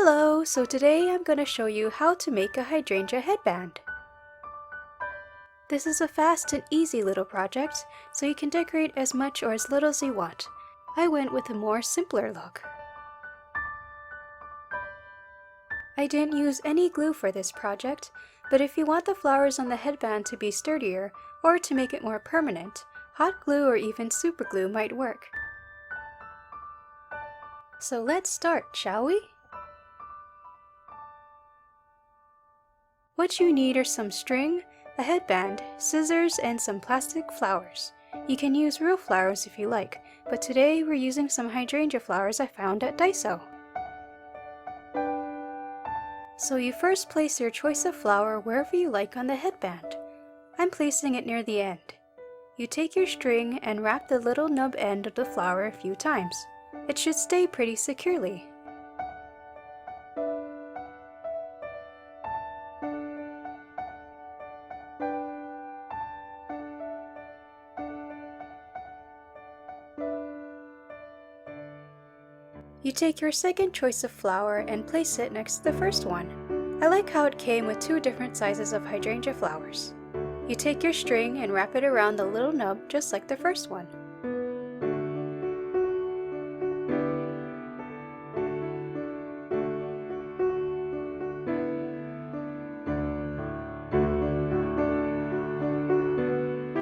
Hello, so today I'm going to show you how to make a hydrangea headband. This is a fast and easy little project, so you can decorate as much or as little as you want. I went with a more simpler look. I didn't use any glue for this project, but if you want the flowers on the headband to be sturdier or to make it more permanent, hot glue or even super glue might work. So let's start, shall we? What you need are some string, a headband, scissors, and some plastic flowers. You can use real flowers if you like, but today we're using some hydrangea flowers I found at Daiso. So you first place your choice of flower wherever you like on the headband. I'm placing it near the end. You take your string and wrap the little nub end of the flower a few times. It should stay pretty securely. You take your second choice of flower and place it next to the first one. I like how it came with two different sizes of hydrangea flowers. You take your string and wrap it around the little nub just like the first one.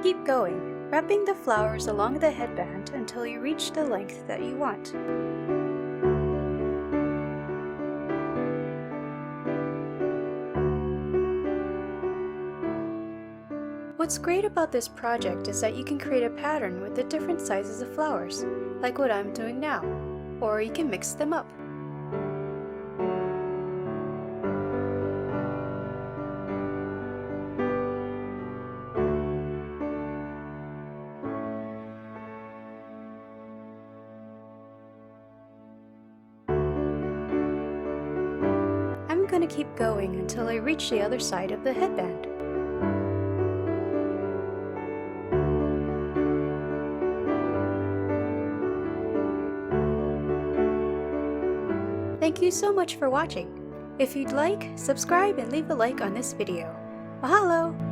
Keep going, wrapping the flowers along the headband until you reach the length that you want. What's great about this project is that you can create a pattern with the different sizes of flowers, like what I'm doing now, or you can mix them up. I'm going to keep going until I reach the other side of the headband. Thank you so much for watching. If you'd like, subscribe and leave a like on this video. Mahalo!